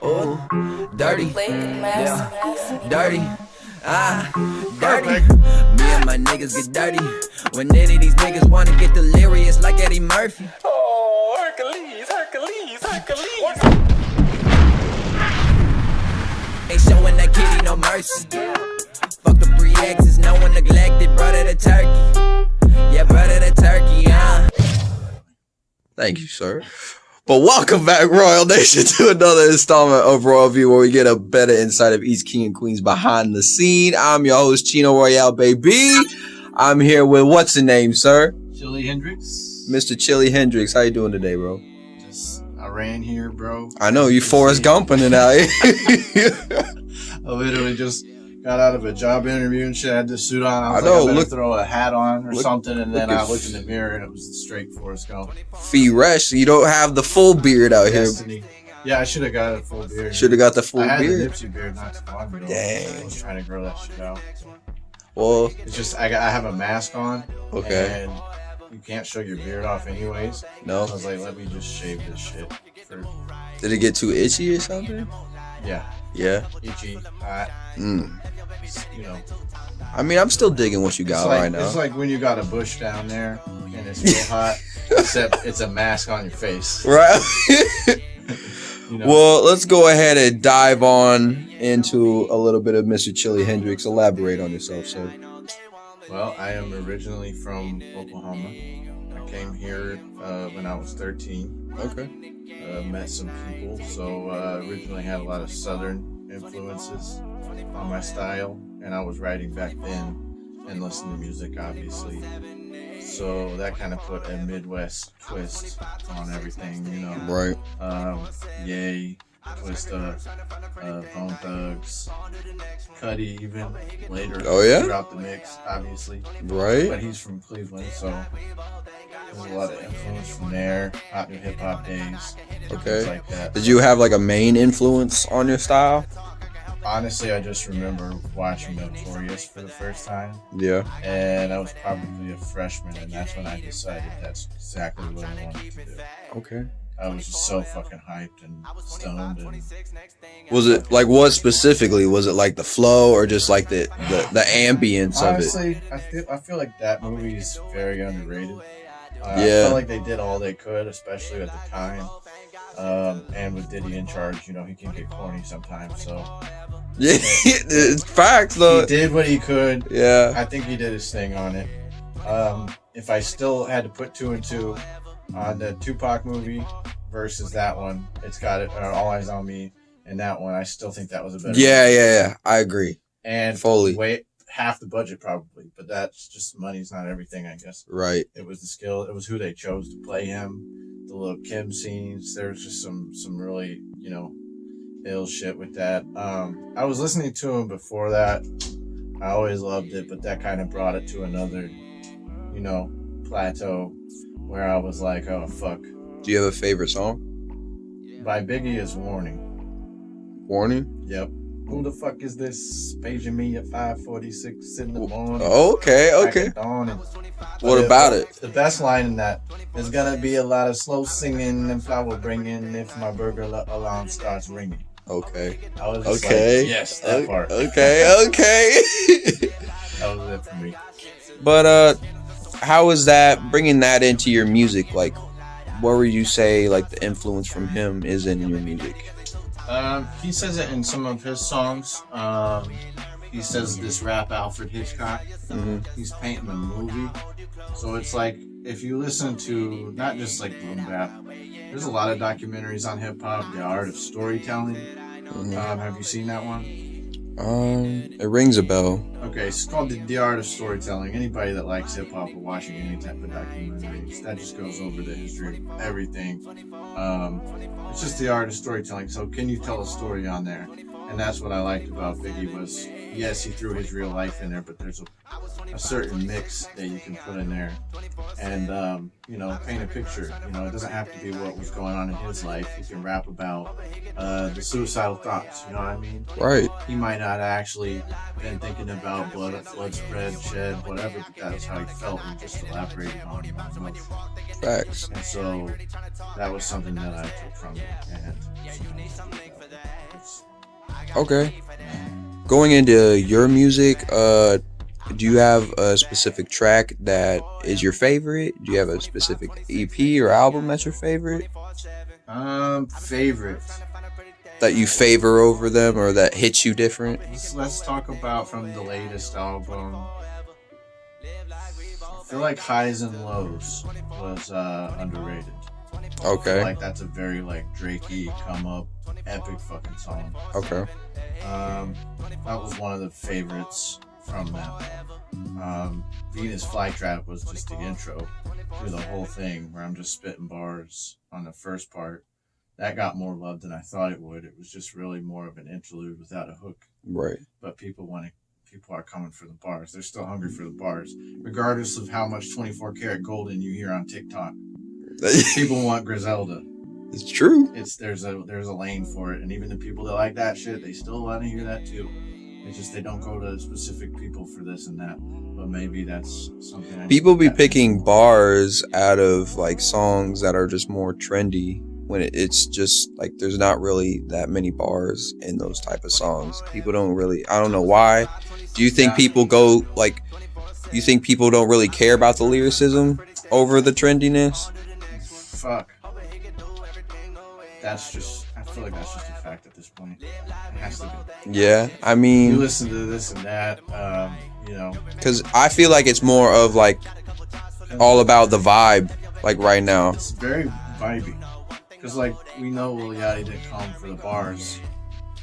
Ooh, dirty, yeah, dirty, dirty. Me and my niggas get dirty. When any of these niggas wanna get delirious like Eddie Murphy. Oh, Hercules, Hercules, Hercules. Ain't showing that kitty no mercy. Fuck the 3X's, no one neglected. Brother the turkey, yeah, brother the turkey, Thank you, sir. But welcome back, Royal Nation, to another installment of Royal View, where we get a better insight of each king and queens behind the scene. I'm your host, Cheno Royale, baby. I'm here with, what's the name, sir? Chilli Hendrix. Mr. Chilli Hendrix. How you doing today, bro? I ran here, bro. I know, you Forrest Gumping it out here. I literally just got out of a job interview and shit. I had this suit on. I was know, I better throw a hat on or something. And then I looked in the mirror and it was straight Forrest Gump. Fresh. You don't have the full beard out Destiny. here. Yeah, I should have got a full beard. Should have got the full I had beard. the Nipsey beard not too long ago. Dang. I was trying to grow that shit out. Well, It's just, I have a mask on. okay. And you can't show your beard off anyways. No. So I was like, let me just shave this shit. Did it get too itchy or something? Yeah. Yeah. Itchy, hot. You know. I mean, I'm still digging what you got right now. It's like when you got a bush down there and it's real hot, except it's a mask on your face. Right. You know? Well, let's go ahead and dive on into a little bit of Mr. Chilli Hendrix. Elaborate on yourself, sir. Well, I am originally from Oklahoma. I came here when I was 13. Okay. Met some people, so originally had a lot of Southern influences on my style, and I was writing back then and listening to music, obviously. So that kind of put a Midwest twist on everything, you know. Right. Yay, Twista, Bone Thugs, Cuddy even later. Oh, yeah? Throughout the mix, obviously. Right. But he's from Cleveland, so there's a lot of influence from there. Hot new hip hop days. Okay. Things like that. Did you have like a main influence on your style? Honestly, I just remember watching Notorious for the first time, Yeah. and I was probably a freshman, and that's when I decided that's exactly what I wanted to do. Okay. I was just so fucking hyped and stoned, and Was it like what specifically? Was it like the flow or just like the ambience honestly, I feel like that movie is very underrated. I Yeah. felt like they did all they could, especially at the time. And with Diddy in charge, you know, he can get corny sometimes, so of it? Yeah. It's facts though. he did what he could. Yeah. I think he did his thing on it. If I still had to put 2 and 2 on the Tupac movie versus that one, it's got it. All Eyes on Me, and that one, I still think that was a better. Yeah. I agree. And Fully. way half the budget probably, but that's just money's not everything, I guess. Right. It was the skill. It was who they chose to play him. The little Kim scenes. There was just some really, you know, ill shit with that. I was listening to him before that. I always loved it, but that kind of brought it to another, you know, plateau where I was like, oh fuck. Do you have a favorite song? By Biggie is Warning. Warning? Yep. Who the fuck is this paging me at 5:46 in the morning? Okay. Crack of dawn and- What But about it? The best line in that, there's gonna be a lot of slow singing and flower bringing if my burger alarm starts ringing. Okay. I was just Okay. like, yes, that part. Okay. That was it for me. But how is that bringing that into your music? Like, what would you say like the influence from him is in your music? He says it in some of his songs. He says this rap Alfred Hitchcock. He's painting a movie. So it's like, if you listen to not just like boom bap, there's a lot of documentaries on hip hop, the art of storytelling. Have you seen that one? It rings a bell. Okay, it's called the Art of Storytelling. Anybody that likes hip hop or watching any type of documentaries, that just goes over the history of everything. It's just the art of storytelling. So can you tell a story on there? And that's what I liked about Biggie was, yes, he threw his real life in there, but there's a certain mix that you can put in there and, you know, paint a picture. You know, it doesn't have to be what was going on in his life. He can rap about the suicidal thoughts, you know what I mean? Right. He might not actually been thinking about blood spread, shed, whatever, but that's how he felt and just elaborated on it. Facts. And so that was something that I took from it. And Okay. Going into your music, do you have a specific track that is your favorite? Do you have a specific EP or album that's your favorite? Favorite. That you favor over them or that hits you different? Let's talk about from the latest album. I feel like Highs and Lows was underrated. Okay. I feel like that's a very like Drakey come up epic fucking song. Okay. That was one of the favorites from that. Venus Flytrap was just the intro to the whole thing where I'm just spitting bars on the first part. That got more love than I thought it would. It was just really more of an interlude without a hook. Right. But people are coming for the bars. They're still hungry for the bars, regardless of how much 24 karat golden you hear on TikTok. People want Griselda. It's true. There's a lane for it, and even the people that like that shit, they still want to hear that too. It's just they don't go to specific people for this and that. But maybe that's something. People be picking bars out of like songs that are just more trendy when it's just like there's not really that many bars in those type of songs. People don't really. I don't know why. Do you think people go like? You think people don't really care about the lyricism over the trendiness? Fuck. I feel like that's just a fact at this point. It has to be. Yeah, I mean, you listen to this and that, you know. Because I feel like it's more of like all about the vibe, like right now. It's very vibey. Because like we know Lil Yachty didn't come for the bars.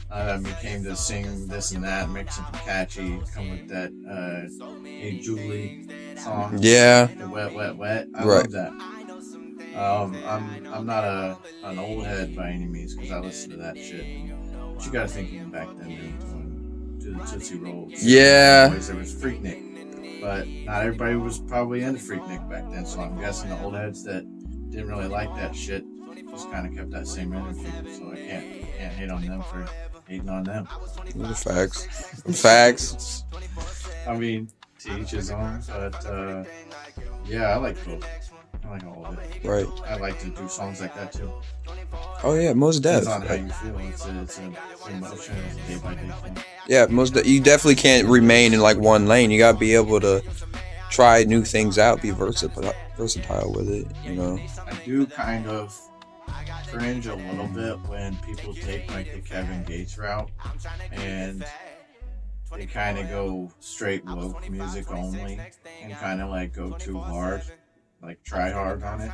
He came to sing this and that, make something catchy, come with that Hey Julie song. Yeah. The wet, wet, wet. I right. love that. I'm not an old head by any means because I listen to that shit. But you gotta think even back then, dude, to the Tootsie Rolls. Yeah. There was Freaknik, but not everybody was probably into Freaknik back then. So I'm guessing the old heads that didn't really like that shit just kind of kept that same energy. So I can't hate on them for hating on them. Facts. I mean, to each his own, but yeah, I like both. I like all of it. Right. I like to do songs like that too. Oh yeah, most Depends definitely. on how you feel. It's an emotion. It's a day by day thing. Yeah, you definitely can't remain in like one lane. You gotta be able to try new things out, be versatile with it. You know. I do kind of cringe a little bit when people take like the Kevin Gates route and they kind of go straight woke music only and kind of like go too hard. Like try hard on it.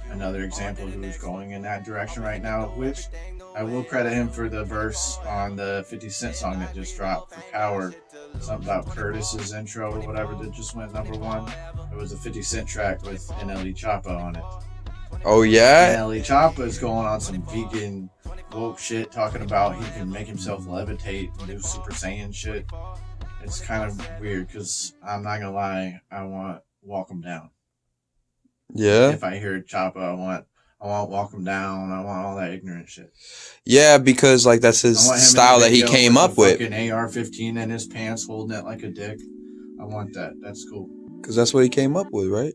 Another example who's going in that direction right now, which I will credit him for the verse on the 50 Cent song that just dropped for Coward. Something about Curtis's intro or whatever that just went #1. It was a 50 Cent track with NLE Choppa on it. Oh yeah? NLE Choppa is going on some vegan woke shit, talking about he can make himself levitate and do Super Saiyan shit. It's kind of weird because I'm not gonna lie, I want Walk 'Em Down. Yeah. If I hear Choppa, I want Walk 'Em Down. I want all that ignorant shit. Yeah, because like that's his style that he came up with. Fucking AR-15 in his pants, holding it like a dick. I want that. That's cool. Because that's what he came up with, right?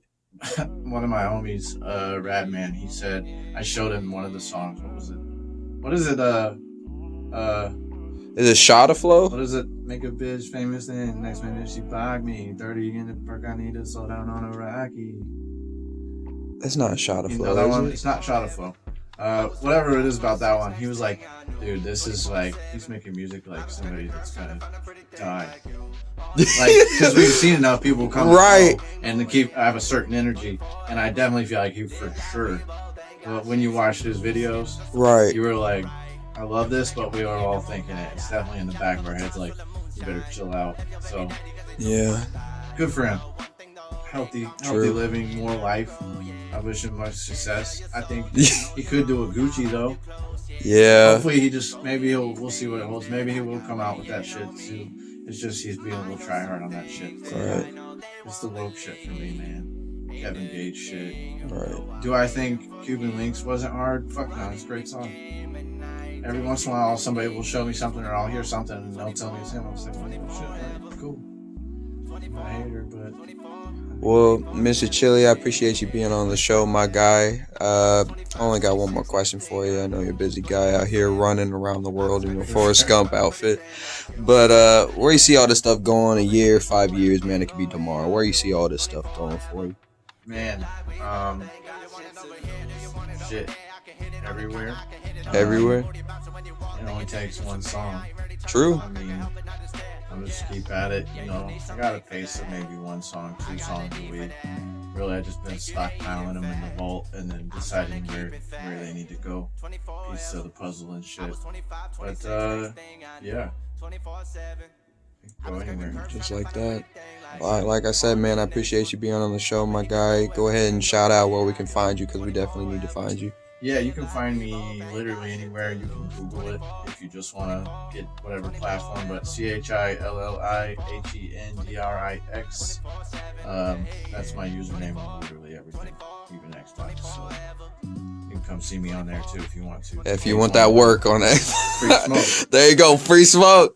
One of my homies, Radman, he said I showed him one of the songs. What is it? Is it Shot of Flow? What is it? Make a bitch famous, then next minute she bog me. 30 in the park, I need to slow down on a Rocky. It's not Shot of Flow. You know that one? It's not Shot of Flow. Whatever it is about that one, he was like, dude, this is like, he's making music like somebody that's gonna die. Like, because we've seen enough people come right and to have a certain energy, and I definitely feel like he for sure. When you watched his videos, right, you were like, I love this, but we are all thinking it. It's definitely in the back of our heads, like, you better chill out. So, yeah, good for him. Healthy living, more life. I wish him much success. I think he could do a Gucci though. Yeah. Hopefully he just, maybe we'll see what it holds. Maybe he will come out with that shit too. It's just he's being a little try hard on that shit. Right. It's the woke shit for me, man. Kevin Gage shit. Right. Do I think Cuban Links wasn't hard? Fuck no, it's a great song. Every once in a while, somebody will show me something or I'll hear something and they'll tell me it's him. I was like, oh shit, right, cool. I'm a hater, but. Well, Mr. Chilli, I appreciate you being on the show, my guy. I only got one more question for you. I know you're a busy guy out here running around the world in your Forrest Gump outfit. But where you see all this stuff going, a year, 5 years, man, it could be tomorrow. Where you see all this stuff going for you? Man, shit, everywhere. Everywhere? It only takes one song. True. I mean, I'll just keep at it, you know. I got a pace of maybe 1 song, 2 songs a week. Really, I just been stockpiling them in the vault and then deciding where they need to go. Piece of the puzzle and shit. But yeah. Go anywhere. Just like that. Like I said, man, I appreciate you being on the show, my guy. Go ahead and shout out where we can find you, because we definitely need to find you. Yeah, you can find me literally anywhere. You can Google it if you just want to get whatever platform, but ChilliHendrix. That's my username on literally everything, even Xbox. So you can come see me on there too if you want to. If you want that work on that. Free smoke. There you go, free smoke.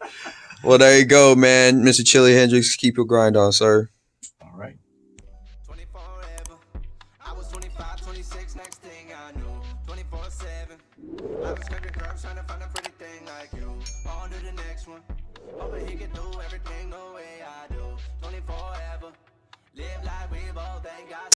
Well, there you go, man. Mr. Chilli Hendrix, keep your grind on, sir. All right. I was 25, 26, next thing I knew, 24/7. I was scraping curves trying to find a pretty thing like you. On to the next one. Hoping he can do everything the way I do. 24/7. Live like we both ain't got